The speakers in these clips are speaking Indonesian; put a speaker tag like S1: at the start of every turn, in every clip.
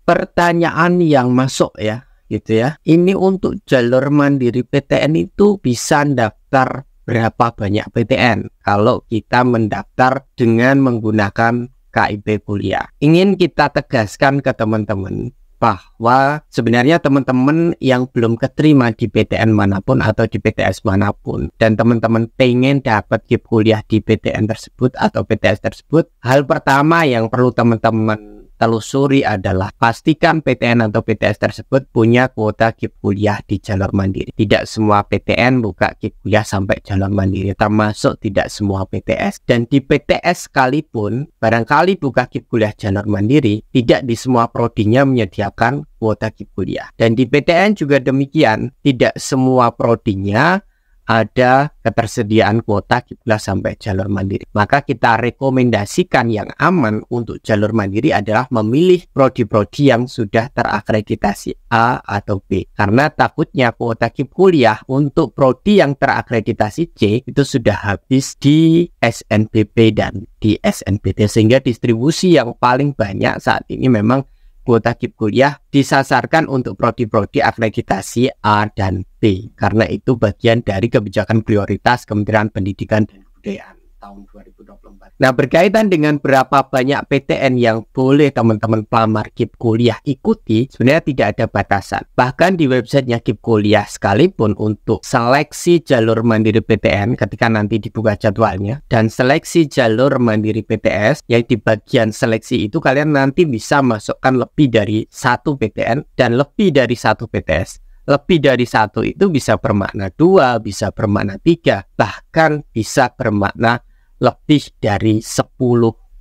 S1: pertanyaan yang masuk ya, gitu ya. Ini untuk jalur mandiri PTN itu bisa daftar berapa banyak PTN kalau kita mendaftar dengan menggunakan KIP kuliah. Ingin kita tegaskan ke teman-teman bahwa sebenarnya teman-teman yang belum keterima di PTN manapun atau di PTS manapun dan teman-teman pengen dapat KIP kuliah di PTN tersebut atau PTS tersebut, hal pertama yang perlu teman-teman telusuri adalah pastikan PTN atau PTS tersebut punya kuota KIP kuliah di jalur mandiri. Tidak semua PTN buka KIP kuliah sampai jalur mandiri, termasuk tidak semua PTS. Dan di PTS sekalipun barangkali buka KIP kuliah jalur mandiri, tidak di semua prodinya menyediakan kuota KIP kuliah. Dan di PTN juga demikian, tidak semua prodinya ada ketersediaan kuota KIP kuliah sampai jalur mandiri. Maka kita rekomendasikan yang aman untuk jalur mandiri adalah memilih prodi-prodi yang sudah terakreditasi A atau B. Karena takutnya kuota KIP kuliah untuk prodi yang terakreditasi C itu sudah habis di SNBP dan di SNBT, sehingga distribusi yang paling banyak saat ini memang kuota KIP kuliah disasarkan untuk prodi-prodi akreditasi A dan B, karena itu bagian dari kebijakan prioritas Kementerian Pendidikan dan Kebudayaan tahun 2024. Nah, berkaitan dengan berapa banyak PTN yang boleh teman-teman pelamar KIP kuliah ikuti, sebenarnya tidak ada batasan. Bahkan di websitenya KIP kuliah sekalipun untuk seleksi jalur mandiri PTN ketika nanti dibuka jadwalnya, dan seleksi jalur mandiri PTS, yang di bagian seleksi itu kalian nanti bisa masukkan lebih dari satu PTN dan lebih dari satu PTS. Lebih dari satu itu bisa bermakna 2, bisa bermakna 3, bahkan bisa bermakna lebih dari 10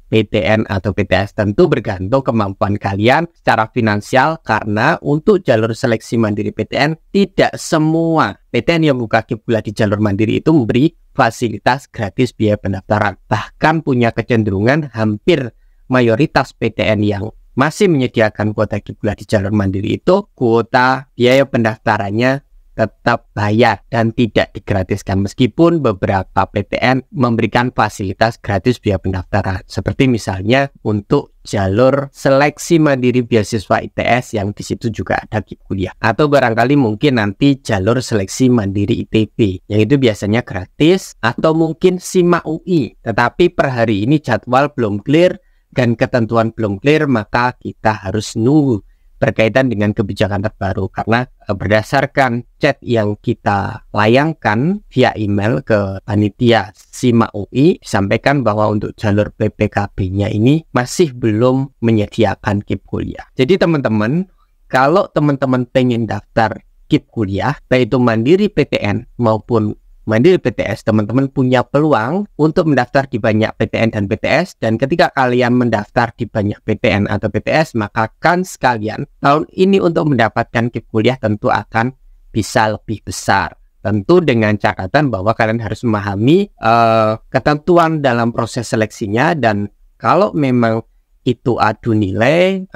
S1: PTN atau PTS. Tentu bergantung kemampuan kalian secara finansial, karena untuk jalur seleksi mandiri PTN tidak semua PTN yang buka KIP kuliah di jalur mandiri itu memberi fasilitas gratis biaya pendaftaran. Bahkan punya kecenderungan hampir mayoritas PTN yang masih menyediakan kuota KIP kuliah di jalur mandiri itu kuota biaya pendaftarannya tetap bayar dan tidak digratiskan, meskipun beberapa PTN memberikan fasilitas gratis biaya pendaftaran, seperti misalnya untuk jalur seleksi mandiri beasiswa ITS yang di situ juga ada KIP kuliah, atau barangkali mungkin nanti jalur seleksi mandiri ITB yang itu biasanya gratis, atau mungkin SIMA UI, tetapi per hari ini jadwal belum clear dan ketentuan belum clear, maka kita harus nunggu berkaitan dengan kebijakan terbaru, karena berdasarkan chat yang kita layangkan via email ke panitia SIMA UI disampaikan bahwa untuk jalur PPKB-nya ini masih belum menyediakan KIP kuliah. Jadi teman-teman, kalau teman-teman pengen daftar KIP kuliah, baik itu mandiri PTN maupun mandiri PTS, teman-teman punya peluang untuk mendaftar di banyak PTN dan PTS. Dan ketika kalian mendaftar di banyak PTN atau PTS, maka kan sekalian tahun ini untuk mendapatkan KIP kuliah tentu akan bisa lebih besar. Tentu dengan catatan bahwa kalian harus memahami ketentuan dalam proses seleksinya, dan kalau memang itu adu nilai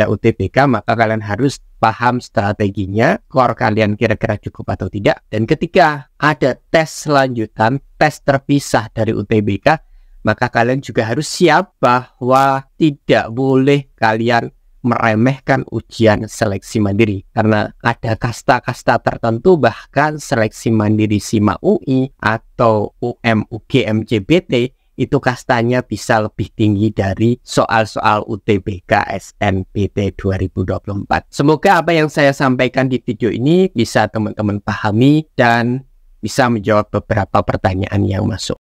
S1: UTBK, maka kalian harus paham strateginya, skor kalian kira-kira cukup atau tidak. Dan ketika ada tes lanjutan, tes terpisah dari UTBK, maka kalian juga harus siap bahwa tidak boleh kalian meremehkan ujian seleksi mandiri, karena ada kasta-kasta tertentu, bahkan seleksi mandiri SIMA UI atau UM/UGM JBT itu kastanya bisa lebih tinggi dari soal-soal UTBK SNBT 2024. Semoga apa yang saya sampaikan di video ini bisa teman-teman pahami dan bisa menjawab beberapa pertanyaan yang masuk.